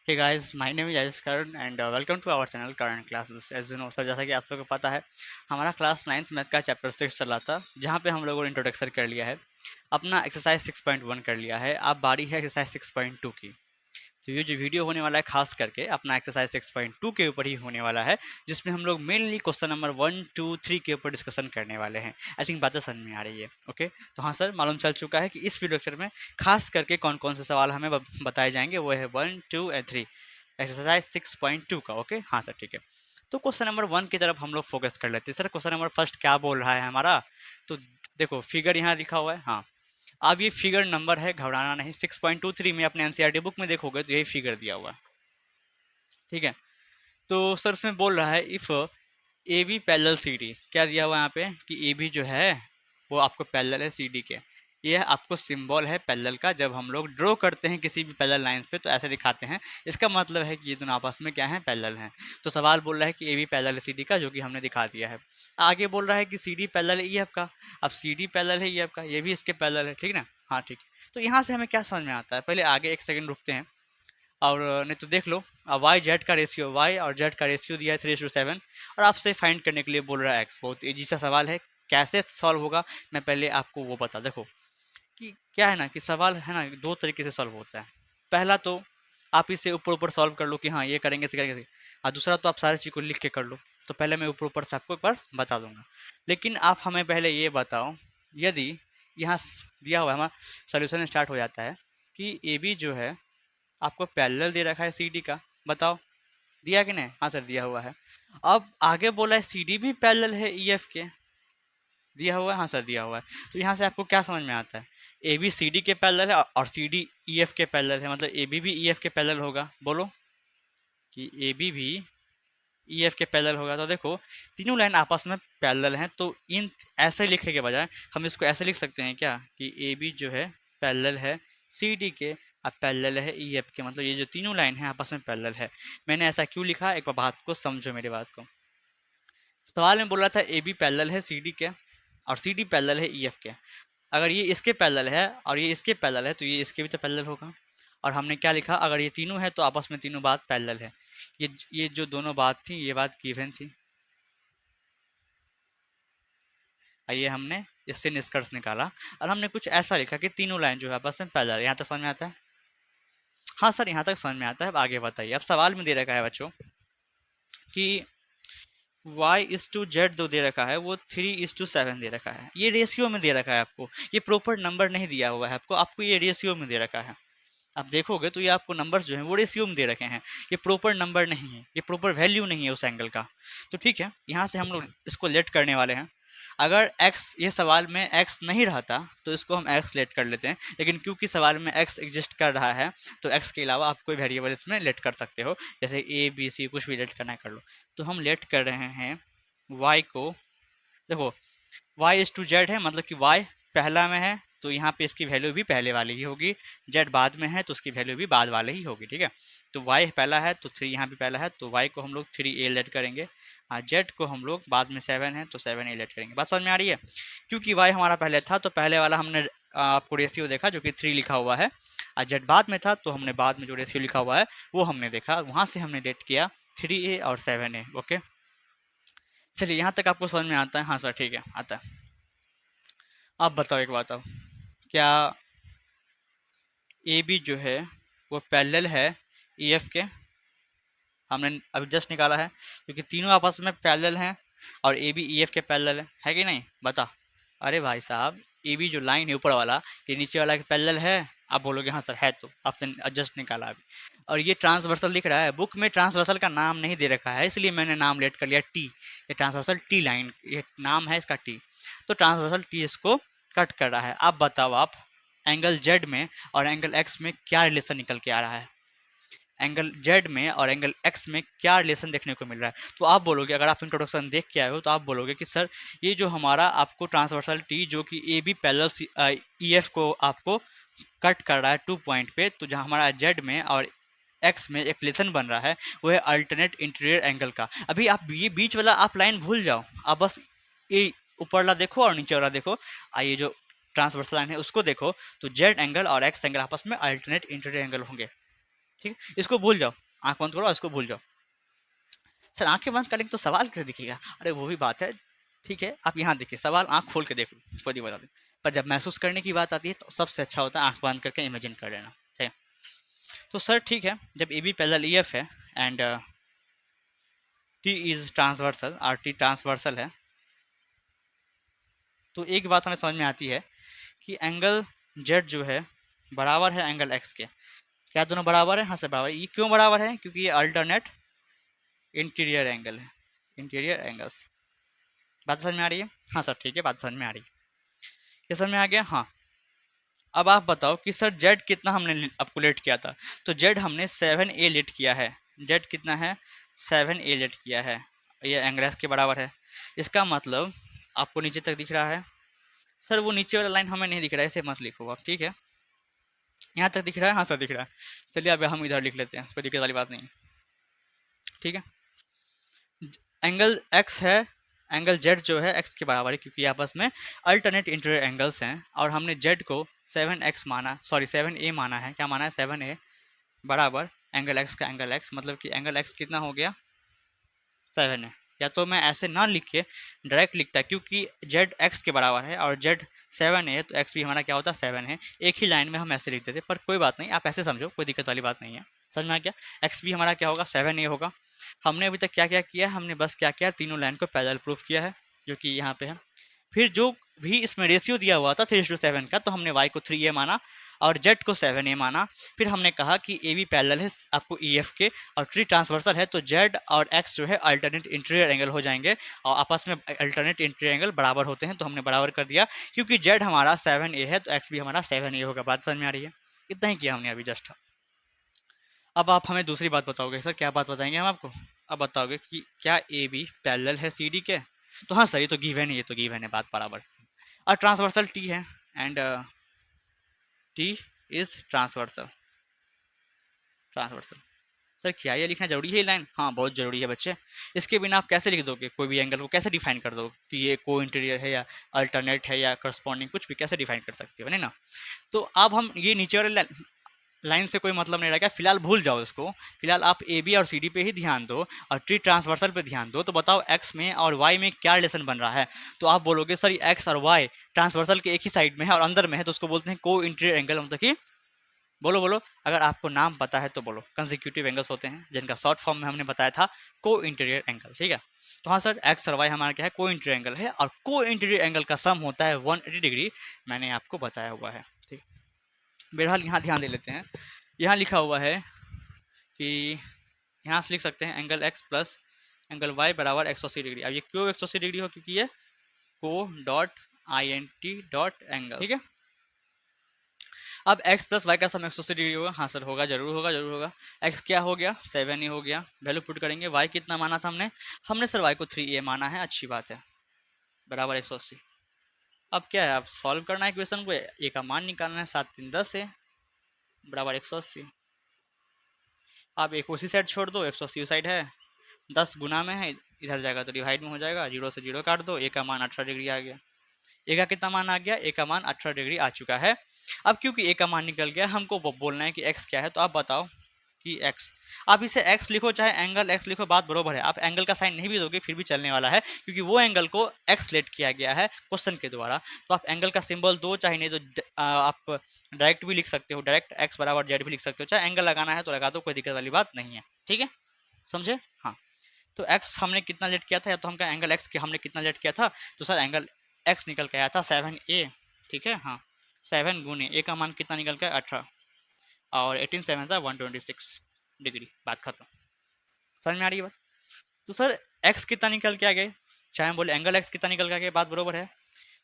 Hey guys, my name is Ajis Karan and welcome to our channel Current Classes. As you know, sir जैसा कि आप सबको पता है हमारा क्लास 9th मैथ का चैप्टर 6 चला था जहाँ पे हम लोगों ने इंट्रोडक्शन कर लिया है, अपना एक्सरसाइज 6.1 कर लिया है। अब बारी है एक्सरसाइज 6.2 की। तो ये जो वीडियो होने वाला है खास करके अपना एक्सरसाइज 6.2 के ऊपर ही होने वाला है, जिसमें हम लोग मेनली क्वेश्चन नंबर 1, 2, 3 के ऊपर डिस्कशन करने वाले हैं। आई थिंक बातें समझ में आ रही है। ओके, तो हाँ सर, मालूम चल चुका है कि इस वीडियो लेक्चर में खास करके कौन कौन से सवाल हमें बताए जाएंगे। वो है 1, 2 एंड 3 एक्सरसाइज 6.2 का। ओके हाँ सर, ठीक है। तो क्वेश्चन नंबर 1 की तरफ हम लोग फोकस कर लेते हैं। सर क्वेश्चन नंबर फर्स्ट क्या बोल रहा है हमारा? तो देखो फिगर यहाँ लिखा हुआ है। हाँ, अब ये फिगर नंबर है, घबराना नहीं। 6.23 में अपने एनसीईआरटी बुक में देखोगे तो यही फिगर दिया हुआ है, ठीक है। तो सर उसमें बोल रहा है if A B parallel C D, क्या दिया हुआ है यहाँ पे कि ए बी जो है वो आपको पैरेलल है सी डी के। ये आपको सिंबल है पैरेलल का। जब हम लोग ड्रॉ करते हैं किसी भी पैरेलल लाइंस पे तो ऐसे दिखाते हैं, इसका मतलब है कि ये दोनों आपस में क्या है, पैरेलल हैं। तो सवाल बोल रहा है कि ए बी पैरेलल है सी डी का, जो कि हमने दिखा दिया है। आगे बोल रहा है कि सी डी पैरेलल है ई एफ का। अब सी डी पैरेलल है ई एफ का, ये भी इसके पैरेलल है, ठीक ना। हाँ ठीक है। तो यहाँ से हमें क्या समझ में आता है, पहले आगे एक सेकंड रुकते हैं और नहीं तो देख लो। वाई जेड का रेशियो, वाई और जेड का रेशियो दिया है 3:7 और आपसे फाइंड करने के लिए बोल रहा है एक्स। बहुत ईजी सा सवाल है, कैसे सॉल्व होगा मैं पहले आपको वो बता। देखो कि क्या है ना कि सवाल है ना दो तरीके से सॉल्व होता है। पहला तो आप इसे ऊपर ऊपर सॉल्व कर लो कि हाँ ये करेंगे ऐसे करेंगे, और दूसरा तो आप सारी चीज़ को लिख के कर लो। तो पहले मैं ऊपर ऊपर से आपको एक बार बता दूंगा, लेकिन आप हमें पहले ये बताओ, यदि यहाँ दिया हुआ हमारा सोल्यूशन स्टार्ट हो जाता है कि ए बी जो है आपको पैरेलल दे रखा है सी डी का, बताओ दिया कि नहीं? हाँ सर दिया हुआ है। अब आगे बोला है सी डी भी पैरेलल है ई एफ के, दिया हुआ है। हाँ सर दिया हुआ है। तो यहाँ से आपको क्या समझ में आता है, ए बी सी डी के पैरेलल है और सी डी ई एफ के पैरेलल है, मतलब ए बी भी ई एफ के पैरेलल होगा। बोलो कि ए बी भी ई एफ के पैरेलल होगा। तो देखो तीनों लाइन आपस में पैरेलल हैं, तो इन ऐसे लिखने के बजाय हम इसको ऐसे लिख सकते हैं क्या कि ए बी जो है पैरेलल है सी डी के, अब पैरेलल है ई एफ के, मतलब ये जो तीनों लाइन है आपस में पैरेलल है। मैंने ऐसा क्यों लिखा, एक बार बात को समझो, मेरी बात को। सवाल में बोल रहा था ए बी पैरेलल है सी डी के और सी डी पैरेलल है ई एफ के। अगर ये इसके पैरेलल है और ये इसके पैरेलल है तो ये इसके भी तो पैरेलल होगा। और हमने क्या लिखा, अगर ये तीनों है तो आपस में तीनों बात पैरेलल है। ये जो दोनों बात थी ये बात गिवन थी। आइए हमने इससे निष्कर्ष निकाला और हमने कुछ ऐसा लिखा कि तीनों लाइन जो है आपस में पैरेलल है। यहाँ तक समझ में आता है? हाँ सर यहाँ तक समझ में आता है। अब आगे बताइए। अब सवाल में दे रखा है बच्चों कि y/z जो दे रखा है वो 3:7 दे रखा है। ये रेशियो में दे रखा है आपको, ये प्रॉपर नंबर नहीं दिया हुआ है आपको, आपको ये रेशियो में दे रखा है। आप देखोगे तो ये आपको नंबर्स जो हैं वो रेशियो में दे रखे हैं, ये प्रॉपर नंबर नहीं है, ये प्रॉपर वैल्यू नहीं है उस एंगल का। तो ठीक है, यहाँ से हम लोग इसको लेट करने वाले हैं। अगर x ये सवाल में x नहीं रहता तो इसको हम x लेट कर लेते हैं, लेकिन क्योंकि सवाल में x एग्जिस्ट कर रहा है तो x के अलावा आप कोई वेरिएबल इसमें लेट कर सकते हो, जैसे a b c कुछ भी लेट करना है कर लो। तो हम लेट कर रहे हैं y को। देखो y/z है, मतलब कि y पहला में है तो यहाँ पे इसकी वैल्यू भी पहले वाली ही होगी, z बाद में है तो उसकी वैल्यू भी बाद वाले ही होगी, ठीक है। तो y पहला है तो 3 यहाँ भी पहला है, तो y को हम लोग 3a लेट करेंगे। हाँ, z को हम लोग बाद में 7 है तो 7a लेट करेंगे। बात समझ में आ रही है? क्योंकि y हमारा पहले था तो पहले वाला हमने आपको रेशियो देखा जो कि 3 लिखा हुआ है, और z बाद में था तो हमने बाद में जो रेशियो लिखा हुआ है वो हमने देखा, वहाँ से हमने लेट किया 3a और 7a। ओके चलिए यहाँ तक आपको समझ में आता है? हाँ सर ठीक है आता है। आप बताओ एक बात, अब क्या ए बी जो है वो पैरेलल है ई एफ के? हमने अभी जस्ट निकाला है क्योंकि तीनों आपस में पैरेलल हैं और ए बी ई एफ के पैरेलल है कि नहीं? बता। अरे भाई साहब, ए बी जो लाइन है ऊपर वाला, ये नीचे वाला के पैरेलल है? आप बोलोगे हाँ सर है, तो आपने जस्ट निकाला अभी। और ये ट्रांसवर्सल दिख रहा है, बुक में ट्रांसवर्सल का नाम नहीं दे रखा है इसलिए मैंने नाम लेट कर लिया टी। ये ट्रांसवर्सल टी लाइन, ये नाम है इसका टी। तो ट्रांसवर्सल टी इसको कट कर रहा है। अब बताओ आप एंगल जेड में और एंगल एक्स में क्या रिलेशन निकल के आ रहा है, एंगल जेड में और एंगल एक्स में क्या रिलेशन देखने को मिल रहा है? तो आप बोलोगे, अगर आप इंट्रोडक्शन देख के आए हो तो आप बोलोगे कि सर ये जो हमारा आपको ट्रांसवर्सल टी जो कि A B parallel E F को आपको कट कर रहा है 2 पॉइंट पे, तो जहाँ हमारा जेड में और एक्स में एक रिलेशन बन रहा है वो है अल्टरनेट इंटीरियर एंगल का। अभी आप ये बीच वाला आप लाइन भूल जाओ, आप बस ये ऊपर वाला देखो और नीचे वाला देखो, ये जो ट्रांसवर्सल लाइन है उसको देखो, तो जेड एंगल और एक्स एंगल आपस में अल्टरनेट इंटीरियर एंगल होंगे। ठीक है, इसको भूल जाओ, आंख बंद करो और इसको भूल जाओ। सर आंखें बंद करेंगे तो सवाल कैसे दिखेगा? अरे वो भी बात है, ठीक है, आप यहाँ देखिए, सवाल आंख खोल के देख लो, खुद ही बता दें। पर जब महसूस करने की बात आती है तो सबसे अच्छा होता है आंख बंद करके इमेजिन कर लेना। ठीक है, तो सर ठीक है, जब A B parallel E F है एंड टी इज ट्रांसवर्सल और टी ट्रांसवर्सल है, तो एक बात हमें समझ में आती है कि एंगल जेड जो है बराबर है एंगल एक्स के। क्या दोनों बराबर है? हाँ सर बराबर है। ये क्यों बराबर है? क्योंकि ये अल्टरनेट इंटीरियर एंगल है, इंटीरियर एंगल्स। बात समझ में आ रही है? हाँ सर ठीक है, बात समझ में आ रही है, ये समझ में आ गया। हाँ, अब आप बताओ कि सर जेड कितना हमने आपको लेट किया था? तो जेड हमने 7a लेट किया है। जेड कितना है? 7a लेट किया है, ये एंगल एक्स के बराबर है। इसका मतलब आपको नीचे तक दिख रहा है? सर वो नीचे वाला लाइन हमें नहीं दिख रहा है, इसे मत लिखो आप, ठीक है। यहाँ तक दिख रहा है? हाँ सर दिख रहा है। चलिए अब हम इधर लिख लेते हैं, कोई दिक्कत वाली बात नहीं, ठीक है। एंगल एक्स है, एंगल जेड जो है एक्स के बराबर है, क्योंकि आपस में अल्टरनेट इंटीरियर एंगल्स हैं। और हमने जेड को 7x माना, सॉरी 7a माना है। क्या माना है? 7a बराबर एंगल एक्स का एंगल एक्स, मतलब कि एंगल एक्स कितना हो गया? 7a। या तो मैं ऐसे ना लिख के डायरेक्ट लिखता, क्योंकि जेड एक्स के बराबर है और जेड 7 है, तो एक्स भी हमारा क्या होता है? 7 है। एक ही लाइन में हम ऐसे लिख देते, पर कोई बात नहीं, आप ऐसे समझो, कोई दिक्कत वाली बात नहीं है। समझ में आ गया? एक्स भी हमारा क्या होगा? 7a होगा। हमने अभी तक क्या क्या किया है? हमने बस क्या किया? तीनों लाइन को पैरेलल प्रूफ किया है, जो कि यहाँ पे है। फिर जो भी इसमें रेशियो दिया हुआ था 3:7 का, तो हमने y को 3a माना और z को 7a माना। फिर हमने कहा कि ए बी पैरेलल है आपको ई एफ के और ट्री ट्रांसवर्सल है, तो z और x जो है अल्टरनेट इंटीरियर एंगल हो जाएंगे और आपस में अल्टरनेट इंटीरियर एंगल बराबर होते हैं, तो हमने बराबर कर दिया। क्योंकि z हमारा 7a है तो x भी हमारा 7a होगा। बात समझ में आ रही है? इतना ही किया हमने अभी जस्ट। अब आप हमें दूसरी बात बताओगे। सर क्या बात बताएंगे हम आपको? अब बताओगे कि क्या ए बी पैरेलल है सी डी के? तो हाँ सर, ये तो गिवन है, ये तो गिवन है, बात बराबर। और ट्रांसवर्सल टी है and T is transversal, transversal. Sir क्या ये लिखना जरूरी है ये लाइन? हाँ बहुत जरूरी है बच्चे। इसके बिना आप कैसे लिख दोगे? कोई भी एंगल को कैसे डिफाइन कर दोगे कि ये को इंटीरियर है या अल्टरनेट है या करस्पॉन्डिंग, कुछ भी कैसे डिफाइन कर सकते हो, नहीं ना? तो अब हम ये नीचे वाले लाइन से कोई मतलब नहीं रहेगा, फिलहाल भूल जाओ इसको। फिलहाल आप ए बी और सी डी पे ही ध्यान दो और ट्री ट्रांसवर्सल पे ध्यान दो। तो बताओ एक्स में और वाई में क्या रिलेशन बन रहा है? तो आप बोलोगे सर एक्स और वाई ट्रांसवर्सल के एक ही साइड में है और अंदर में है, तो उसको बोलते हैं को इंटीरियर एंगल, मतलब कि बोलो बोलो, अगर आपको नाम पता है तो बोलो। कंसेक्यूटिव एंगल्स होते हैं जिनका शॉर्ट फॉर्म में हमने बताया था को इंटीरियर एंगल, ठीक है। तो हाँ सर, एक्स और वाई हमारा क्या है? को इंटीरियर एंगल है और को इंटीरियर एंगल का सम होता है 180 डिग्री, मैंने आपको बताया हुआ है, ठीक। बहरहाल यहाँ ध्यान दे लेते हैं, यहाँ लिखा हुआ है कि यहाँ से लिख सकते हैं angle X plus angle Y बराबर 180 डिग्री। अब ये क्यों 180 डिग्री हो? क्योंकि ये को dot I N T dot angle, ठीक है। अब x प्लस वाई का सम 180 डिग्री होगा? हाँ सर होगा, जरूर होगा, जरूर होगा। x क्या हो गया? 7a हो गया। वैल्यू पुट करेंगे, y कितना माना था हमने? हमने सर y को 3a माना है, अच्छी बात है, बराबर 180। अब क्या है? अब सॉल्व करना है इक्वेशन को, a का मान निकालना है। 7 3 10 है बराबर 180। अब एक उसी साइड छोड़ दो, 180 साइड है, 10 गुना में है, इधर जाएगा तो डिवाइड में हो जाएगा, जीरो से जीरो काट दो, a का मान 18 डिग्री आ गया। ए का कितना मान आ गया? ए का मान 18 डिग्री आ चुका है। अब क्योंकि ए का मान निकल गया, हमको बोलना है कि एक्स क्या है। तो आप बताओ कि एक्स, आप इसे एक्स लिखो चाहे एंगल एक्स लिखो, बात बरोबर है। आप एंगल का साइन नहीं भी दोगे फिर भी चलने वाला है, क्योंकि वो एंगल को एक्स लेट किया गया है क्वेश्चन के द्वारा। तो आप एंगल का सिंबल दो, चाहे नहीं तो आप डायरेक्ट भी लिख सकते हो, डायरेक्ट एक्स बराबर जेड भी लिख सकते हो, चाहे एंगल लगाना है तो लगा दो, कोई दिक्कत वाली बात नहीं है, ठीक है, समझे? हाँ, तो x हमने कितना लेट किया था, या तो हम कहें एंगल x के हमने कितना लेट किया था? तो सर एंगल x निकल के आया था 7a, ठीक है। हाँ, 7 गुने a का मान कितना निकल के? 18 और 18 7 सा 126 डिग्री, बात खत्म। समझ में आ रही है बात? तो सर x कितना निकल के आ गया, चाहे हम बोले एंगल x कितना निकल के आ गया, बात बरोबर है।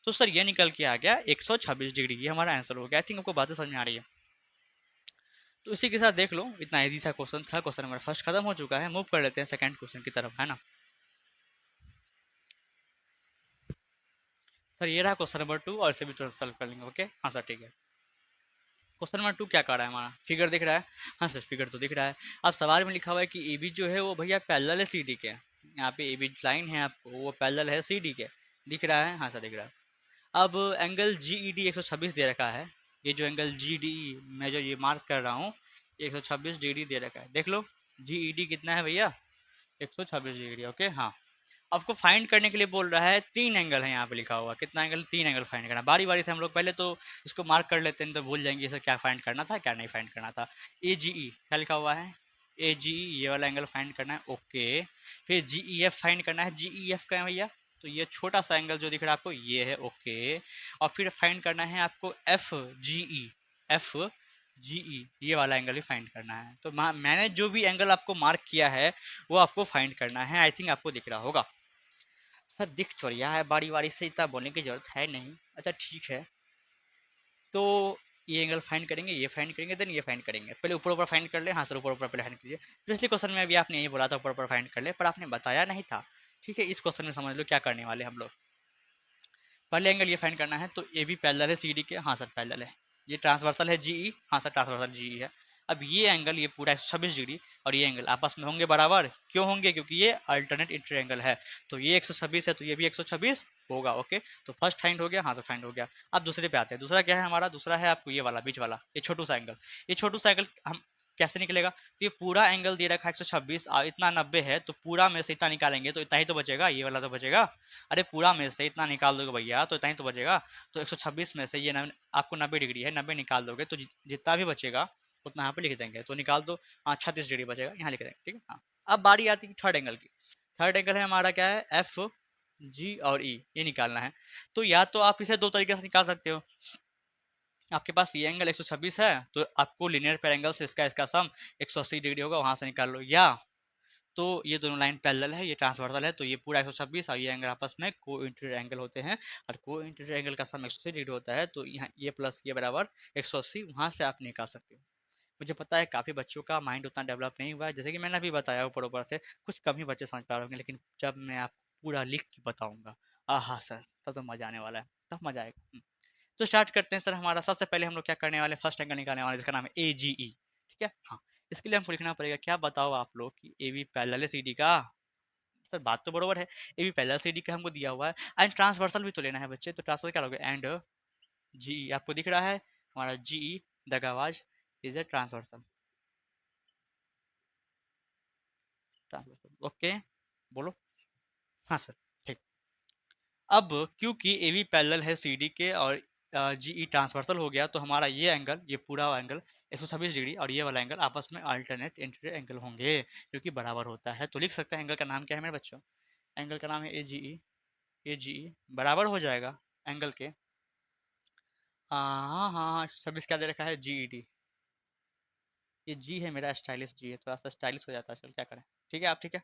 तो सर ये निकल के आ गया 126 डिग्री, ये हमारा आंसर हो गया। आई थिंक आपको बातें समझ में आ रही है। तो इसी के साथ देख लो, इतना इजी सा क्वेश्चन था। क्वेश्चन नंबर फर्स्ट खत्म हो चुका है, मूव कर लेते हैं सेकंड क्वेश्चन की तरफ, है ना। सर ये रहा क्वेश्चन नंबर 2 और इसे भी तुरंत सॉल्व कर लेंगे, ओके। हाँ सर ठीक है। क्वेश्चन नंबर 2 क्या कर रहा है हमारा? फिगर दिख रहा है? हाँ सर फिगर तो दिख रहा है। अब सवाल में लिखा हुआ है कि ए बी जो है वो भैया पैरेलल है सी डी के। यहाँ पे ए बी लाइन है आपको, वो पैरेलल है सी डी के, दिख रहा है? हाँ सर दिख रहा है। अब एंगल जी ई डी 126 दे रखा है। ये जो एंगल जी डी मैं जो ये मार्क कर रहा हूँ, 126 डिग्री दे रखा है, देख लो GED कितना है भैया, 126 डिग्री। ओके हाँ, आपको फाइंड करने के लिए बोल रहा है, तीन एंगल है यहाँ पे लिखा हुआ, कितना एंगल, तीन एंगल फाइंड करना। बारी बारी से हम लोग पहले तो इसको मार्क कर लेते हैं, तो भूल जाएंगे सर क्या फाइंड करना था क्या नहीं फाइंड करना था। AGE क्या लिखा हुआ है, AGE ये वाला एंगल फाइंड करना है। ओके, फिर GEF फाइंड करना है। GEF का है भैया, तो ये छोटा सा एंगल जो दिख रहा है आपको ये है। ओके, और फिर फाइंड करना है आपको FGE ये वाला एंगल भी फाइंड करना है। तो मैंने जो भी एंगल आपको मार्क किया है वो आपको फाइंड करना है। आई थिंक आपको दिख रहा होगा। सर दिख तो रहा है, बारी बारी से इतना बोलने की जरूरत है नहीं। अच्छा ठीक है, तो ये एंगल फाइंड करेंगे, ये फाइंड करेंगे, देन ये फाइंड करेंगे। पहले ऊपर ऊपर फाइंड कर ले। हाँ सर ऊपर ऊपर पहले फाइंड कीजिए। पिछले क्वेश्चन में भी आपने यही बोला था ऊपर ऊपर फाइंड कर ले, पर आपने बताया नहीं था। ठीक है, इस क्वेश्चन में समझ लो क्या करने वाले हम लोग। पहले एंगल ये फाइंड करना है, तो ए भी पैरेलल है CD के। हाँ सर पैरेलल है। ये ट्रांसवर्सल है GE। हाँ सर ट्रांसवर्सल GE है। अब ये एंगल, ये पूरा 126 डिग्री और ये एंगल आपस में होंगे बराबर। क्यों होंगे, क्योंकि ये अल्टरनेट इंटरएंगल है। तो ये 126 है तो ये भी 126 होगा। ओके, तो फर्स्ट फाइंड हो गया। हाँ सर फाइंड हो गया। अब दूसरे पे आते हैं। दूसरा क्या है हमारा, दूसरा है आपको ये वाला बीच वाला, ये छोटू सा एंगल। ये छोटू सा एंगल हम कैसे निकलेगा, तो ये पूरा एंगल दे रखा है 126 और इतना 90 है, तो पूरा में से इतना निकालेंगे तो इतना ही तो बचेगा, ये वाला तो बचेगा। अरे पूरा में से इतना निकाल दोगे भैया तो इतना ही तो बचेगा। तो 126 में से ये आपको 90 डिग्री है, 90 निकाल दोगे तो जितना भी बचेगा उतना यहाँ पे लिख देंगे। तो निकाल दो, हाँ 36 डिग्री बचेगा, यहाँ लिख देंगे। ठीक है हाँ। अब बारी आती है थर्ड एंगल की। थर्ड एंगल है हमारा क्या है, FG और E, ये निकालना है। तो या तो आप इसे दो तरीके से निकाल सकते हो। आपके पास ये एंगल 126 है, तो आपको लीनियर पैर एंगल से इसका सम 180 डिग्री होगा, वहां से निकाल लो। या तो ये दोनों लाइन पैरेलल है, ये ट्रांसवर्सल है, तो ये पूरा 126 और ये एंगल आपस में को इंटीरियर एंगल होते हैं, और को इंटीरियर एंगल का सम 180 डिग्री होता है। तो यहाँ ये प्लस ये बराबर 180, वहाँ से आप निकाल सकते हो। मुझे पता है काफ़ी बच्चों का माइंड उतना डेवलप नहीं हुआ है, जैसे कि मैंने अभी बताया ऊपर ऊपर से, कुछ कम ही बच्चे समझ पा रहे होंगे, लेकिन जब मैं आप पूरा लिख के बताऊंगा, हाँ सर, तब तो मज़ा आने वाला है, तब मज़ा आएगा। तो स्टार्ट करते हैं सर। हमारा सबसे पहले हम लोग क्या करने वाले, फर्स्ट एंगल निकालने वाले जिसका नाम है AGE। ठीक है हाँ, इसके लिए हमको लिखना पड़ेगा, क्या बताओ आप लोग, कि AB पैरेलल है CD का। सर बात तो बरोबर है, AB पैरेलल CD का हमको दिया हुआ है, एंड ट्रांसवर्सल भी तो लेना है बच्चे। तो ट्रांसफर क्या लोगे, एंड GE आपको दिख रहा है, हमारा GE दगावाज is a transversal. Transversal okay, बोलो। हाँ सर ठीक। अब क्योंकि ए बी पैरेलल है CD के और GE ट्रांसवर्सल हो गया, तो हमारा ये एंगल, ये पूरा एंगल 126 डिग्री और ये वाला एंगल आपस में अल्टरनेट इंटीरियर एंगल होंगे, जो कि बराबर होता है। तो लिख सकते हैं एंगल का नाम क्या है मेरे बच्चों, एंगल का नाम है AGE। AGE बराबर हो जाएगा एंगल के, हाँ हाँ 126 क्या दे रखा है, GED। ये G है मेरा, स्टाइलिश G है, थोड़ा सा स्टाइलिश हो जाता है, चल क्या करें। ठीक है आप, ठीक है।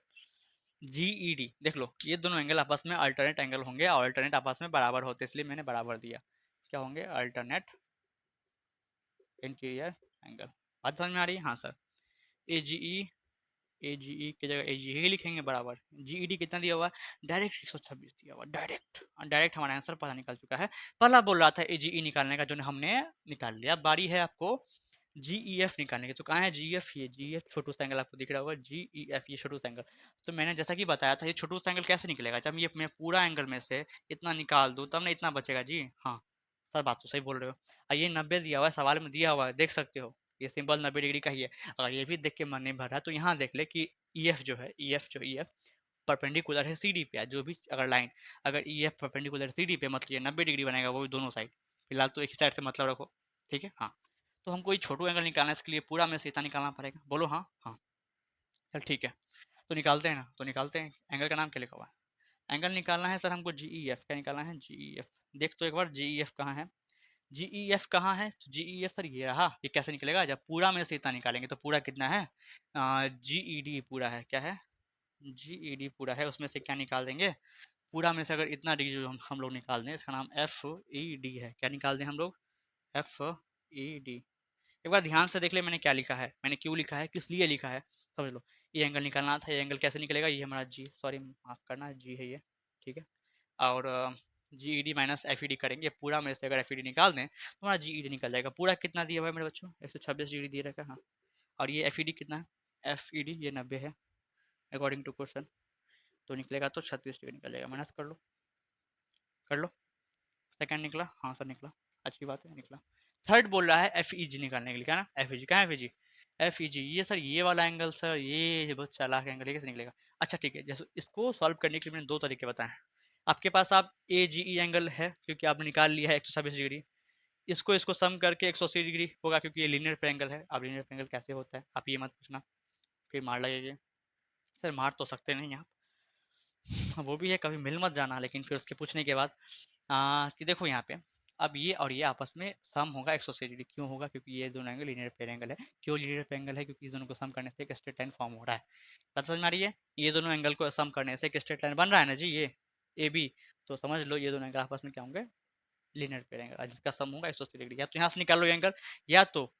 GED देख लो, ये दोनों एंगल आपस में अल्टरनेट एंगल होंगे, और अल्टरनेट आपस में बराबर होते हैं, इसलिए मैंने बराबर दिया। क्या होंगे, अल्टरनेट इंटीरियर एंगल। बात समझ में आ रही है, हाँ सर। AGE, AGE की जगह AGE लिखेंगे बराबर। GED कितना दिया हुआ है, डायरेक्ट 126 दिया हुआ, डायरेक्ट डायरेक्ट हमारा आंसर पता निकल चुका है। पहला बोल रहा था AGE निकालने का, जो हमने निकाल लिया। बारी है आपको GEF निकालने की। तो कहाँ है GEF, ये GEF छोटू सा एंगल आपको दिख रहा होगा, GEF ये छोटू सा एंगल। तो मैंने जैसा कि बताया था, ये छोटू सा एंगल कैसे निकलेगा, जब ये मैं पूरा एंगल में से इतना निकाल दूँ तब ना इतना बचेगा जी। हाँ सर बात तो सही बोल रहे हो। और ये 90 दिया हुआ है, सवाल में दिया हुआ है, देख सकते हो, ये सिंपल 90 डिग्री का ही है। अगर ये भी देख के मन नहीं भर रहा, तो यहाँ देख ले कि EF जो है, EF परपेंडिकुलर है CD पे, जो भी अगर लाइन, अगर EF परपेंडिकुलर CD पे, मतलब ये 90 डिग्री बनेगा, वो भी दोनों साइड। फिलहाल तो एक ही साइड से मतलब रखो, ठीक है हाँ। तो हमको ये छोटू एंगल निकालना है, इसके लिए पूरा में से इतना निकालना पड़ेगा। बोलो हाँ हाँ, चल ठीक है। तो निकालते हैं ना, तो निकालते हैं। एंगल का नाम क्या लिखा हुआ है, एंगल निकालना है सर हमको GEF। क्या निकालना है, GEF। देख तो एक बार GEF कहाँ है, GEF कहाँ है, तो GEF सर ये रहा। ये कैसे निकलेगा, जब पूरा में से इतना निकालेंगे, तो पूरा कितना है, GED पूरा है, क्या है, GED पूरा है, उसमें से क्या निकाल देंगे, पूरा में से अगर इतना डिग्री जो हम लोग निकाल दें, इसका नाम FED है। क्या निकाल दें हम लोग, FED। एक बार ध्यान से देख ले मैंने क्या लिखा है, मैंने क्यों लिखा है, किस लिए लिखा है, समझ लो। ये एंगल निकालना था, ये एंगल कैसे निकलेगा, ये हमारा G, सॉरी माफ करना, G है ये, ठीक है। और GED माइनस FED करेंगे, पूरा में से अगर FED निकाल दें तो हमारा GED निकल जाएगा। पूरा कितना दिया हुआ है मेरे बच्चों, 126 डिग्री दिए रखा है हाँ। और ये FED कितना है, FED ये 90 है अकॉर्डिंग टू क्वेश्चन। तो निकलेगा तो 36 डिग्री निकल जाएगा, माइनस कर लो, कर लो। सेकंड निकला, हाँ सर निकला, अच्छी बात है निकला। थर्ड बोल रहा है FEG निकालने के लिए, क्या ना, FEG कहाँ है, FEG एफ ई जी, ये सर ये वाला एंगल सर, ये बहुत चालाक एंगल है, कैसे निकलेगा? अच्छा ठीक है, जैसे इसको सॉल्व करने के लिए मैंने दो तरीके बताए हैं आपके पास। आप ए जी ई एंगल है क्योंकि आपने निकाल लिया है 126 डिग्री, इसको इसको सम करके 180 डिग्री होगा क्योंकि ये लीनियर ट्रायंगल है। अब लीनियर ट्रायंगल कैसे होता है आप ये मत पूछना, फिर मार लगेगी। सर मार तो सकते नहीं आप, वो भी है, कभी मिल मत जाना। लेकिन फिर उसके पूछने के बाद कि देखो यहाँ पे अब ये और ये आपस में सम होगा 180 डिग्री। क्यों होगा? क्योंकि ये दोनों एंगल लीनियर पेरेंगल है। क्यों लीनियर पेरेंगल है? क्योंकि इस दोनों को सम करने से एक स्ट्रेट लाइन फॉर्म हो रहा है। बात समझ में आ रही है? ये दोनों एंगल को सम करने से एक स्ट्रेट लाइन बन रहा है ना जी, ये ए बी। तो समझ लो ये दोनों एंगल आपस में क्या होंगे? लीनियर पेरेंगल, जिसका सम होगा 180 डिग्री। या तो यहाँ से निकाल लो एंगल, या तो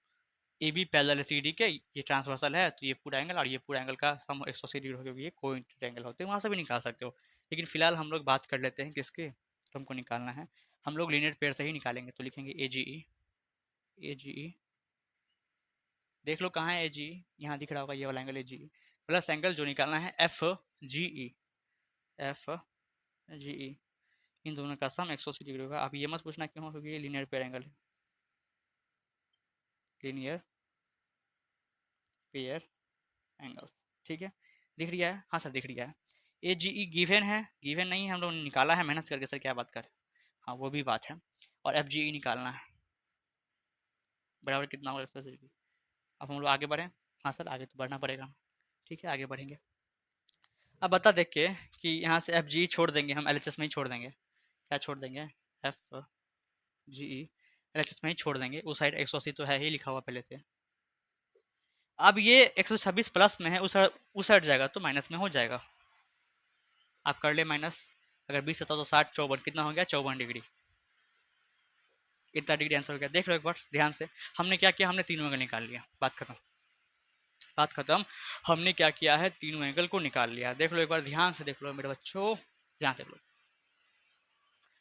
ए बी पैरेलल है सी डी के, ये ट्रांसवर्सल है तो ये पूरा एंगल और ये पूरा एंगल का सम 180 डिग्री हो, क्योंकि ये कोइंसिडेंट एंगल होते हैं, वहाँ से भी निकाल सकते हो। लेकिन फिलहाल हम लोग बात कर लेते हैं किसके, तो हमको निकालना है, हम लोग लीनियर पेयर से ही निकालेंगे। तो लिखेंगे ए जी ई, ए जी ई देख लो कहाँ है ए जी ई, यहाँ दिख रहा होगा ये वाला angle A G E, plus angle जो निकालना है एफ जी ई, एफ जी ई, इन दोनों का सम 180 डिग्री होगा। अब ये मत पूछना क्यों, क्योंकि ये लीनियर पेयर एंगल है, लीनियर पेयर एंगल्स। ठीक है, दिख रहा है? हाँ सर दिख रहा है। ए जी ई गिवन है, गिवन नहीं है, हम लोग ने निकाला है मेहनत करके। सर क्या बात कर, हाँ वो भी बात है। और एफ जी ई निकालना है, बराबर कितना होगा स्पेसिफिकली। अब हम लोग आगे बढ़ें। हाँ सर आगे तो बढ़ना पड़ेगा, ठीक है आगे बढ़ेंगे। अब बता देख के कि यहाँ से एफ जी ई छोड़ देंगे, हम एल एच एस में ही छोड़ देंगे। क्या छोड़ देंगे? F G E L H S में ही छोड़ देंगे। उस साइड 180 तो है ही लिखा हुआ पहले से। अब ये 126 प्लस में है, उस साइड जाएगा तो माइनस में हो जाएगा। आप कर ले माइनस, अगर 20 होता तो 60 54 कितना हो गया? 54 डिग्री। इतना डिग्री आंसर हो गया। देख लो एक बार ध्यान से, हमने क्या किया, हमने तीनों एंगल निकाल लिया, बात खत्म, बात खत्म। हमने क्या किया है, तीनों एंगल को निकाल लिया। देख लो एक बार ध्यान से, देख लो मेरे बच्चों, ध्यान देख लो।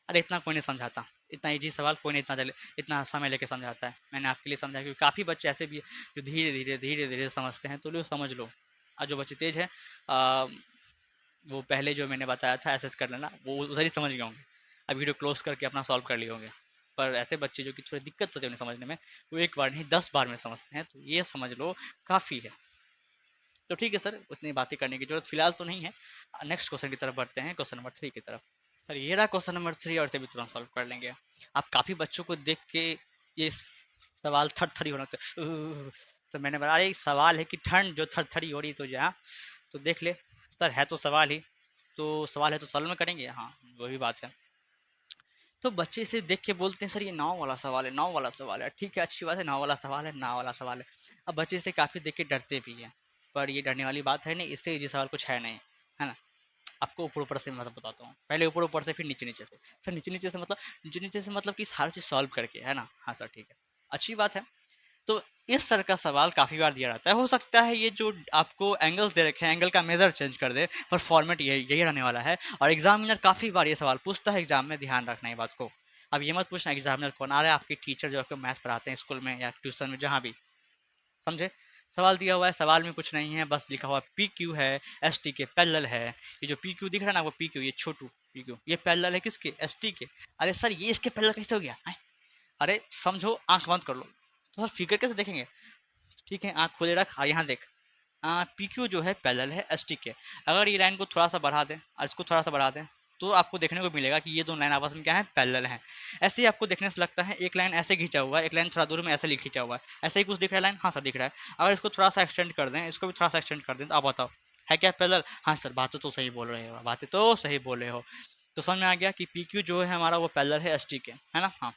अरे इतना कोई नहीं समझाता, इतना इजी सवाल कोई नहीं इतना समय लेके समझाता है। मैंने आपके लिए समझाया क्योंकि काफ़ी बच्चे ऐसे भी जो धीरे धीरे धीरे धीरे समझते हैं, तो लो समझ लो। और जो बच्चे तेज हैं वो पहले जो मैंने बताया था एसेस कर लेना, वो उधर ही समझ गए होंगे, अब वीडियो क्लोज करके अपना सॉल्व कर लिए होंगे। पर ऐसे बच्चे जो कि थोड़ी दिक्कत होती है उन्हें समझने में, वो एक बार नहीं 10 बार में समझते हैं, तो ये समझ लो काफ़ी है। तो ठीक है सर, उतनी बातें करने की जरूरत फिलहाल तो नहीं है। नेक्स्ट क्वेश्चन की तरफ बढ़ते हैं, क्वेश्चन नंबर 3 की तरफ। सर ये रहा क्वेश्चन नंबर 3 और इसे भी तुरंत सॉल्व कर लेंगे। आप काफ़ी बच्चों को देख के ये सवाल थरथरी होना तो मैंने बोला अरे सवाल है कि ठंड जो थरथरी हो रही तो जहाँ, तो देख ले सर है तो सवाल ही, तो सवाल है तो सॉल्व में करेंगे। हाँ वही बात है। तो बच्चे इसे देख के बोलते हैं सर ये नाव वाला सवाल है, नाव वाला सवाल है। ठीक है अच्छी बात है, नाव वाला सवाल है, नाव वाला सवाल है। अब बच्चे इसे काफ़ी देख के डरते भी हैं, पर ये डरने वाली बात है नहीं, इससे ये सवाल कुछ है नहीं, है ना। आपको ऊपर ऊपर से मतलब बताता हूँ, पहले ऊपर ऊपर से फिर नीचे नीचे से। सर नीचे नीचे से मतलब, नीचे नीचे से मतलब कि हर चीज़ सॉल्व करके, है ना। हाँ सर ठीक है, अच्छी बात है। तो इस सर का सवाल काफ़ी बार दिया रहता है, हो सकता है ये जो आपको एंगल्स दे रखे हैं एंगल का मेजर चेंज कर दे, पर फॉर्मेट यही यही रहने वाला है। और एग्जामिनर काफ़ी बार ये सवाल पूछता है एग्जाम में, ध्यान रखना ये बात को। अब ये मत पूछना एग्जामिनर कौन आ रहा है, आपके टीचर जो आपको मैथ पढ़ाते हैं स्कूल में या ट्यूशन में जहाँ भी, समझे। सवाल दिया हुआ है, सवाल में कुछ नहीं है, बस लिखा हुआ पी क्यू है, एस टी के पैरेलल है। ये जो पी क्यू दिख रहा है ना, वो पी क्यू, ये छोटू पी क्यू, ये पैरेलल है किसके? एस टी के। अरे सर ये इसके पैरेलल कैसे हो गया? अरे समझो, आंख बंद कर लो, तो सर फिगर कैसे देखेंगे? ठीक है आँख खोले रख और यहाँ देख, पी क्यू जो है पैरेलल है एस टी के। अगर ये लाइन को थोड़ा सा बढ़ा दें और इसको थोड़ा सा बढ़ा दें, तो आपको देखने को मिलेगा कि ये दोनों लाइन आपस में क्या है? पैरेलल हैं। ऐसे ही आपको देखने से लगता है एक लाइन ऐसे खींचा हुआ है, एक लाइन थोड़ा दूर में ऐसे खींचा हुआ है, ऐसे ही कुछ दिख रहा है लाइन। हाँ सर दिख रहा है। अगर इसको थोड़ा सा एक्सटेंड कर दें, इसको भी थोड़ा सा एक्सटेंड कर दें, तो आप बताओ है क्या पैरेलल? हाँ सर बातें तो सही बोल रहे हो, बातें तो सही बोल रहे हो। तो समझ में आ गया कि पी क्यू जो है हमारा वो पैरेलल है एस टी के, है ना। हाँ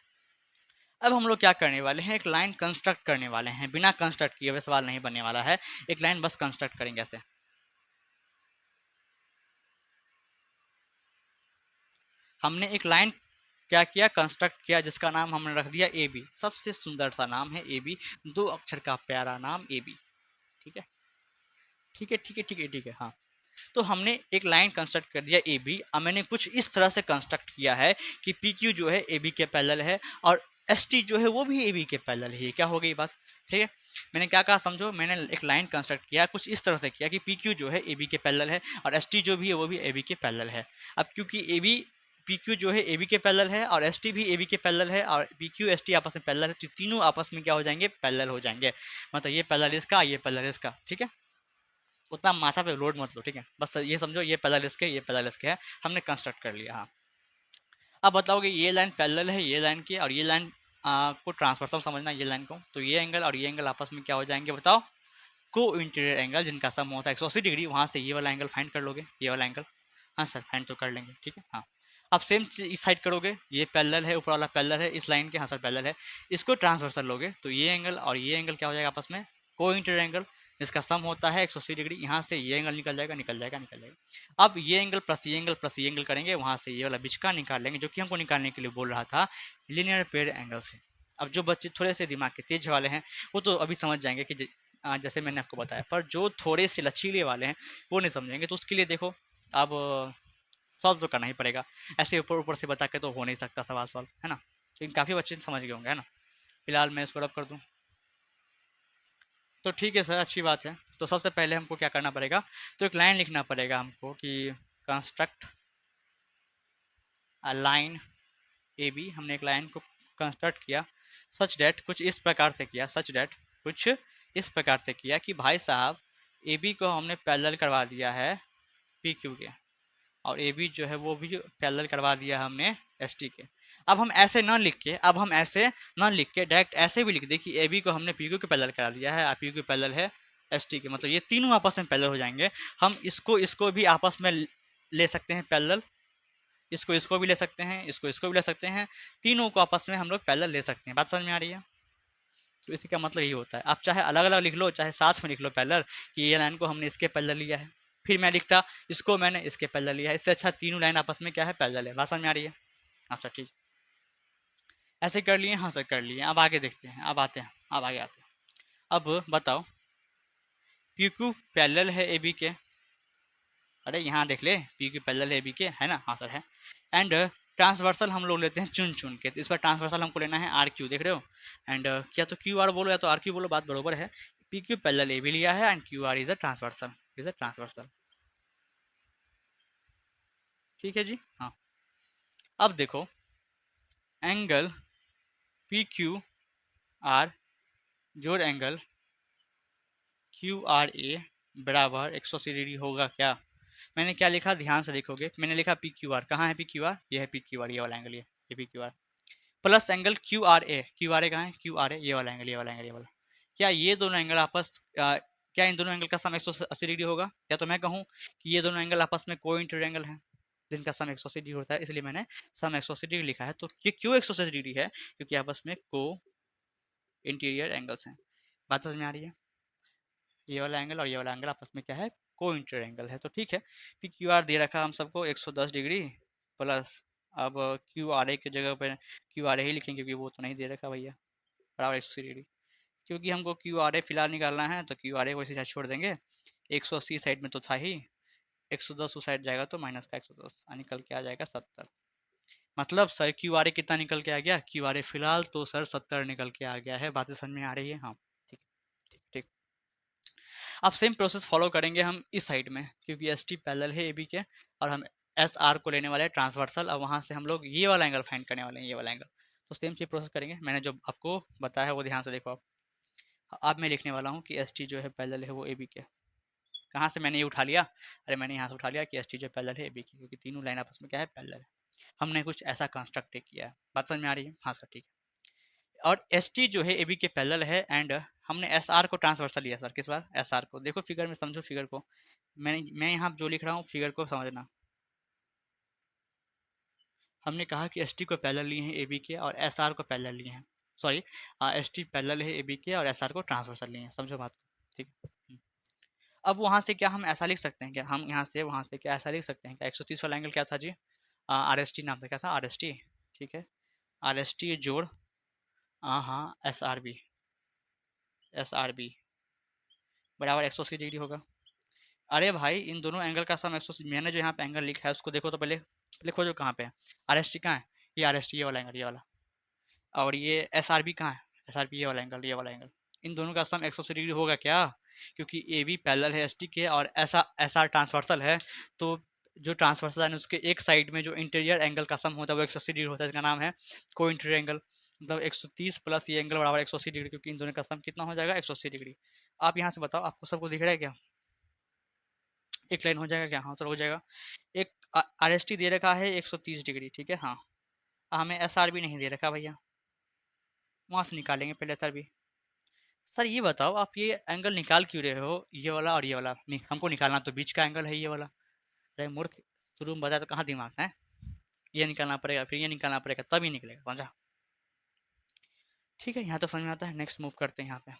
अब हम लोग क्या करने वाले हैं, एक लाइन कंस्ट्रक्ट करने वाले हैं, बिना कंस्ट्रक्ट किए हुए सवाल नहीं बनने वाला है। एक लाइन बस कंस्ट्रक्ट करेंगे ऐसे। हमने एक लाइन क्या किया, कंस्ट्रक्ट किया, जिसका नाम हमने रख दिया ए बी। सबसे सुंदर सा नाम है ए बी, 2 अक्षर का प्यारा नाम ए बी। ठीक है ठीक है ठीक है ठीक है ठीक है। हाँ तो हमने एक लाइन कंस्ट्रक्ट कर दिया ए बी। अब मैंने कुछ इस तरह से कंस्ट्रक्ट किया है कि पी क्यू जो है ए बी के पैरेलल है और एस टी जो है वो भी ए बी के पैरेलल है। ये क्या हो गई बात? ठीक है, मैंने क्या कहा समझो, मैंने एक लाइन कंस्ट्रक्ट किया कुछ इस तरह से किया कि पी क्यू जो है ए बी के पैरेलल है और एस टी जो भी है वो भी ए बी के पैरेलल है। अब क्योंकि ए बी पी क्यू जो है ए बी के पैरेलल है और एस टी भी ए बी के पैरेलल है और पी क्यू एस टी आपस में पैरेलल है, तो तीनों आपस में क्या हो जाएंगे, पैरेलल हो जाएंगे। मतलब ये पैरेलल इसका, ये पैरेलल इसका, ठीक है। उतना माथा पे लोड मत लो, ठीक है, बस ये समझो ये पैरेलल इसके, ये पैरेलल इसके है, हमने कंस्ट्रक्ट कर लिया। हाँ, अब बताओगे ये लाइन पैरेलल है ये लाइन की और ये लाइन को ट्रांसवर्सल समझना, ये लाइन को, तो ये एंगल और ये एंगल आपस में क्या हो जाएंगे बताओ, को इंटीरियर एंगल, जिनका सम होता है 180 डिग्री। वहाँ से ये वाला एंगल फाइंड कर लोगे, ये वाला एंगल। हाँ सर फाइंड तो कर लेंगे, ठीक है। हाँ, अब सेम इस साइड करोगे, ये पैरेलल है, ऊपर वाला पैरेलल है इस लाइन के, हाँ सर पैरेलल है, इसको ट्रांसवर्सल लोगे तो ये एंगल और ये एंगल क्या हो जाएगा आपस में, को इंटीरियर एंगल, जिसका सम होता है 180 डिग्री। यहाँ से ये एंगल निकल जाएगा, निकल जाएगा, निकल जाएगा। अब ये एंगल प्लस ये एंगल प्लस ये एंगल करेंगे, वहाँ से ये वाला बीच का निकाल लेंगे, जो कि हमको निकालने के लिए बोल रहा था लीनियर पेयर एंगल से। अब जो बच्चे थोड़े से दिमाग के तेज वाले हैं वो तो अभी समझ जाएंगे कि जैसे मैंने आपको बताया, पर जो थोड़े से लचीले वाले हैं वो नहीं समझेंगे, तो उसके लिए देखो अब सॉल्व तो करना ही पड़ेगा, ऐसे ऊपर ऊपर से बता के तो हो नहीं सकता सवाल सॉल्व, है ना। लेकिन काफ़ी बच्चे समझ गए होंगे, है ना। फिलहाल मैं इसको रब कर दूँ तो ठीक है सर, अच्छी बात है। तो सबसे पहले हमको क्या करना पड़ेगा, तो एक लाइन लिखना पड़ेगा हमको कि construct a line A B. हमने एक लाइन को कंस्ट्रक्ट किया सच डैट, कुछ इस प्रकार से किया, सच डैट कुछ इस प्रकार से किया कि भाई साहब ए बी को हमने पैरेलल करवा दिया है पी क्यू के, और ए बी जो है वो भी पैरेलल करवा दिया है हमने एस टी के। अब हम ऐसे ना लिख के, अब हम ऐसे ना लिख के डायरेक्ट ऐसे भी लिख दे कि ए बी को हमने पी क्यू के पैरेलल करा दिया है और पी क्यू पैरेलल है एस टी के, मतलब ये तीनों आपस में पैरेलल हो जाएंगे। हम इसको भी आपस में ले सकते हैं पैरेलल, इसको भी ले सकते हैं, इसको भी ले सकते हैं, तीनों को आपस में हम लोग पैरेलल ले सकते हैं। बात समझ में आ रही है। तो इसी का मतलब यही होता है, आप चाहे अलग अलग लिख लो चाहे साथ में लिख लो पैरेलल, कि ये लाइन को हमने इसके पैरेलल लिया है, फिर मैं लिखता इसको मैंने इसके पैरेलल लिया है, इससे अच्छा तीनों लाइन आपस में क्या है, पैरेलल है। बात समझ में आ रही है। अच्छा ठीक, ऐसे कर लिए, हाँ सर कर लिए। अब आगे देखते हैं, अब आते हैं, अब आगे आते हैं। अब बताओ पी क्यू पैरेलल है ए बी के, अरे यहाँ देख ले पी क्यू पैरेलल है ए बी के, है ना, हाँ सर है। एंड ट्रांसवर्सल हम लोग लेते हैं चुन चुन के, तो इस पर ट्रांसवर्सल हमको लेना है आर क्यू, देख रहे हो। एंड क्या तो क्यू आर बोलो या तो आर क्यू बोलो, बात बरोबर है। पी क्यू पैरेलल ए भी लिया है and Q R is a transversal, is a transversal, ठीक है जी। हाँ, अब देखो एंगल पी क्यू आर जोड़ एंगल क्यू आर ए बराबर 180 डिग्री होगा क्या। मैंने क्या लिखा ध्यान से देखोगे, मैंने लिखा पी क्यू आर, कहाँ है पी क्यू आर, ये है पी क्यू आर, ये वाला एंगल, ये P Q R plus angle Q R A, Q R A कहाँ है, क्यू आर ए ये वाला एंगल, ये वाला एंगल, ये वाला। क्या ये दोनों एंगल आपस क्या इन दोनों एंगल का सम 180 डिग्री होगा, या तो मैं कहूँ कि ये दोनों एंगल आपस में को इंटीरियर एंगल है जिनका सम 180 डिग्री होता है, इसलिए मैंने सम 180 डिग्री लिखा है। तो ये क्यों 180 डिग्री है, क्योंकि आपस में को इंटीरियर एंगल्स हैं। बात समझ में आ रही है। ये वाला एंगल और ये वाला एंगल आपस में क्या है, को इंटीरियर एंगल है। तो ठीक है, फिर क्यू आर दे रखा हम सबको 110 डिग्री प्लस, अब क्यू आर ए की जगह पर क्यू आर ए ही लिखेंगे क्योंकि वो तो नहीं दे रखा भैया, बराबर 180 डिग्री। क्योंकि हमको क्यू आर ए फिलहाल निकालना है तो क्यू आर ए को इसी साइड छोड़ देंगे, 180 साइड में तो था ही, 110 उस साइड जाएगा तो माइनस का 110 निकल के आ जाएगा 70। मतलब सर क्यू आर ए कितना निकल के आ गया, क्यू आर ए फिलहाल तो सर 70 निकल के आ गया है। बातें समझ में आ रही है। हाँ ठीक, ठीक ठीक। अब सेम प्रोसेस फॉलो करेंगे हम इस साइड में, क्योंकि एस टी पैरेलल है ए बी के और हम एस आर को लेने वाले हैं ट्रांसवर्सल, और वहाँ से हम लोग ये वाला एंगल फाइंड करने वाले हैं, ये वाला एंगल। तो सेम चीज प्रोसेस करेंगे, मैंने जो आपको बताया है वो ध्यान से देखो आप। अब मैं लिखने वाला हूँ कि एस टी जो है पैरेलल है वो ए बी के, कहाँ से मैंने ये उठा लिया, अरे मैंने यहाँ से उठा लिया कि एस टी जो पैरेलल है ए बी की, क्योंकि तीनों लाइन आपस में क्या है, पैरेलल है। हमने कुछ ऐसा कंस्ट्रक्ट किया है। बात समझ में आ रही है। हाँ सर ठीक है। और एस टी जो है ए बी के पैरेलल है एंड हमने एस आर को ट्रांसवर्सल लिया सर, किस बार, एस आर को। देखो फिगर में, समझो फिगर को, मैं यहाँ जो लिख रहा हूँ फिगर को समझना। हमने कहा कि एस टी को पैरेलल लिए हैं ए बी के और एस आर को पैरेलल लिए हैं, सॉरी एस टी पैरेलल है ए बी के और एस आर को ट्रांसवर्सल लिए हैं, समझो बात को, ठीक है। अब वहाँ से क्या हम ऐसा लिख सकते हैं क्या, हम यहाँ से वहाँ से क्या ऐसा लिख सकते हैं क्या, 130 वाला एंगल क्या था जी, आर एस टी नाम था, क्या था, आर एस टी, ठीक है। आर एस टी जोड़ हाँ S R B, S R B बराबर 180 डिग्री होगा। अरे भाई इन दोनों एंगल का सम 180, मैंने जो यहाँ पे एंगल लिखा है उसको देखो तो पहले, लिखो जो कहाँ पे है, आर एस टी कहाँ है, ये आर एस टी, ये वाला एंगल, ये वाला। और ये एस आर बी कहाँ है, एस आर बी ये वाला एंगल, ये वाला एंगल। इन दोनों का सम 180 डिग्री होगा क्या, क्योंकि ए बी पैरेलल है एस टी के और एस आर ट्रांसवर्सल है, तो जो ट्रांसवर्सल लाइन उसके एक साइड में जो इंटीरियर एंगल का सम होता है वो 180 डिग्री होता है, इसका नाम है को इंटीरियर एंगल। मतलब 130 प्लस ये एंगल बराबर 180 डिग्री, क्योंकि इन दोनों का सम कितना हो जाएगा 180 डिग्री। आप यहाँ से बताओ, आपको सबको दिख रहा है क्या? एक लाइन हो जाएगा क्या? हाँ सर हो जाएगा। एक आर एस टी दे रखा है 130 डिग्री, ठीक है हाँ। हमें एस आर भी नहीं दे रखा भैया, वहाँ से निकालेंगे पहले एस आर बी। सर ये बताओ, आप ये एंगल निकाल क्यों रहे हो, ये वाला और ये वाला? हमको निकालना तो बीच का एंगल है ये वाला। अरे मूर्ख, शुरू में बताया तो कहाँ दिमाग है? ये निकालना पड़ेगा, फिर ये निकालना पड़ेगा, तब ही निकलेगा, समझा? ठीक है, यहाँ तक समझ में आता है। नेक्स्ट मूव करते हैं यहाँ पे।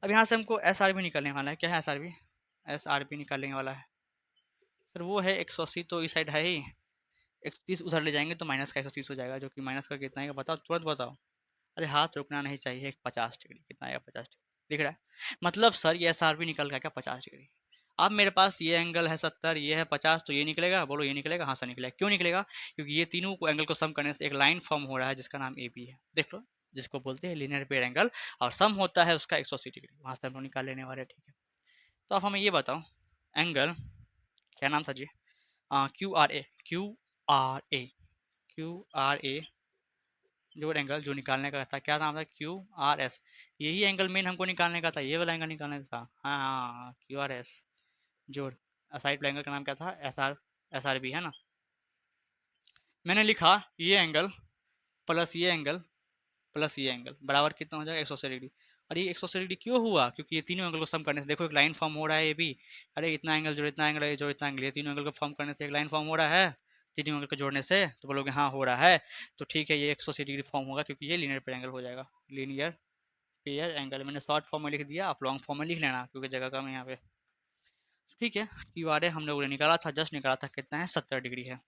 अब यहाँ से हमको एस आर बी निकालने वाला है। क्या है S R B? S R B निकालने वाला है सर, वो है 180, तो इस साइड है ही 130, उधर ले जाएंगे तो माइनस का 130 हो जाएगा, जो कि माइनस का कितना है बताओ, तुरंत बताओ। अरे हाथ रुकना नहीं चाहिए। 50 डिग्री कितना आएगा? 50 डिग्री दिख रहा है। मतलब सर ये एस आर बी निकल गया क्या 50 डिग्री? अब मेरे पास ये एंगल है 70, ये है 50, तो ये निकलेगा, बोलो ये निकलेगा? हाँ सर निकलेगा। क्यों निकलेगा? क्योंकि ये तीनों को एंगल को सम करने से एक लाइन फॉर्म हो रहा है जिसका नाम ए बी है, देख लो, जिसको बोलते हैं लीनियर पेयर एंगल, और सम होता है उसका 180 डिग्री। वहाँ से हम लोग निकाल लेने वाले हैं, ठीक है। तो आप हमें ये बताओ, एंगल क्या नाम था जी? Q R A, Q R A, Q R ए जो एंगल जो निकालने का था, क्या नाम था? Q R S. यही एंगल मेन हमको निकालने का था, ये वाला एंगल निकालने का था। हाँ क्यू आर एस जोड़। साइड एंगल का नाम क्या था? एस आर बी है ना। मैंने लिखा ये एंगल प्लस ये एंगल प्लस ये एंगल बराबर कितना हो जाएगा? 180 डिग्री। और ये 180 डिग्री क्यों हुआ? क्योंकि ये तीनों एंगल को सम करने से देखो एक लाइन फॉर्म हो रहा है ये भी। अरे इतना एंगल जो इतना एंगल है, जो इतना एंगल, ये तीनों एंगल को फॉर्म करने से एक लाइन फॉर्म हो रहा है। तीनों एंगल को जोड़ने से तो बोलोगे हाँ हो रहा है, तो ठीक है ये 180 डिग्री फॉर्म होगा, क्योंकि ये लीनियर पेयर एंगल हो जाएगा। लीनियर पेयर एंगल मैंने शॉर्ट फॉर्म में लिख दिया, आप लॉन्ग फॉर्म में लिख लेना क्योंकि जगह कम है यहाँ पे। ठीक है, क्यू आर ए हम लोगों ने निकाला था, जस्ट निकाला था, कितना है? 70 डिग्री है।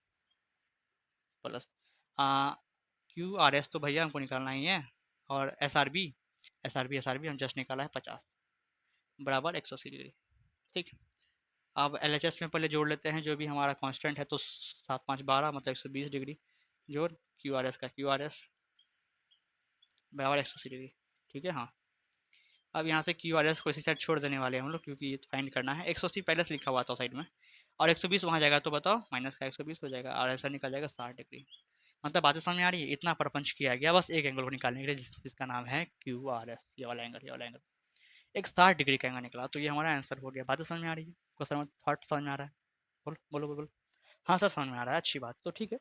प्लस क्यू आर एस तो भैया हमको निकालना ही है, और S R B, S R B हम जस्ट निकाला है 50 बराबर 180 डिग्री। ठीक। अब एल एच एस में पहले जोड़ लेते हैं जो भी हमारा कांस्टेंट है, तो 7 5 12 मतलब 120 डिग्री जोड़ क्यू आर एस का, क्यू आर एस बराबर 180 डिग्री। ठीक है हाँ। अब यहाँ से क्यू आर एस को इसी साइड छोड़ देने वाले हैं हम लोग, क्योंकि ये फाइंड करना है। 180 पहले से लिखा हुआ था साइड में, और 120 वहाँ जाएगा, तो बताओ माइनस का 120 हो जाएगा, और ऐसा निकल जाएगा 60 डिग्री। मतलब बातें समझ में आ रही है? इतना प्रपंच किया गया बस एक एंगल को निकालने के लिए, जिसका नाम है क्यू आर एस। ये वाला एंगल, ये वाला एंगल एक 60 डिग्री का एंगल निकला, तो ये हमारा आंसर हो गया। बातें समझ में आ रही है? क्वेश्चन में थॉट समझ में आ रहा है? बोलो बोलो बोलो। हाँ सर समझ में आ रहा है, अच्छी बात। तो ठीक है,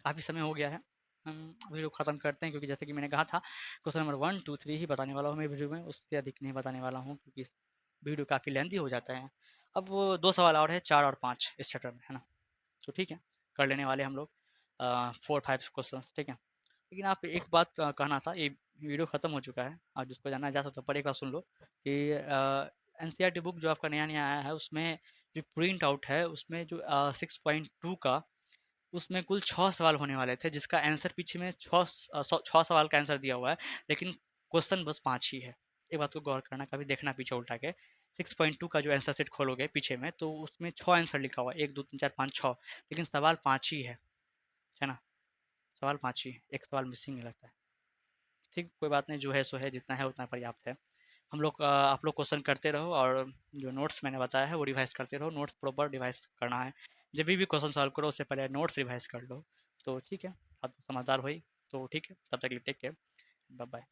काफ़ी समय हो गया है, हम वीडियो ख़त्म करते हैं, क्योंकि जैसे कि मैंने कहा था क्वेश्चन नंबर 1 2 3 ही बताने वाला हूँ मैं वीडियो में, उससे अधिक नहीं बताने वाला हूँ, क्योंकि वीडियो काफ़ी लेंथी हो जाता है। अब वो 2 सवाल और है, 4 और 5 इस चैप्टर में, है ना? तो ठीक है, कर लेने वाले हम लोग 4 5 क्वेश्चन, ठीक है। लेकिन आप एक बात कहना था, ये वीडियो ख़त्म हो चुका है, आप जिसको जानना है जा सकते हो, पर एक बात सुन लो कि N C R T book जो आपका नया नया आया है, उसमें जो प्रिंट आउट है उसमें जो 6.2 का, उसमें कुल 6 सवाल होने वाले थे, जिसका आंसर पीछे में 6 सवाल का आंसर दिया हुआ है, लेकिन क्वेश्चन बस 5 ही है। एक बात को गौर करना, कभी देखना पीछे उल्टा के। 6.2 का जो आंसर सेट खोलोगे पीछे में, तो उसमें 6 आंसर लिखा हुआ है, 1 2 3 4 5 6, लेकिन सवाल 5 ही है ना? सवाल 5 ही, एक सवाल मिसिंग लगता है। ठीक, कोई बात नहीं, जो है सो है, जितना है उतना पर्याप्त है। हम लोग आप लोग क्वेश्चन करते रहो, और जो नोट्स मैंने बताया है वो रिवाइज करते रहो। नोट्स प्रॉपर रिवाइज करना है, जब भी क्वेश्चन सॉल्व करो उससे पहले नोट्स रिवाइज कर लो, तो ठीक है, आप समझदार हुई। तो ठीक है, तब तक के लिए टेक केयर, बाय बाय।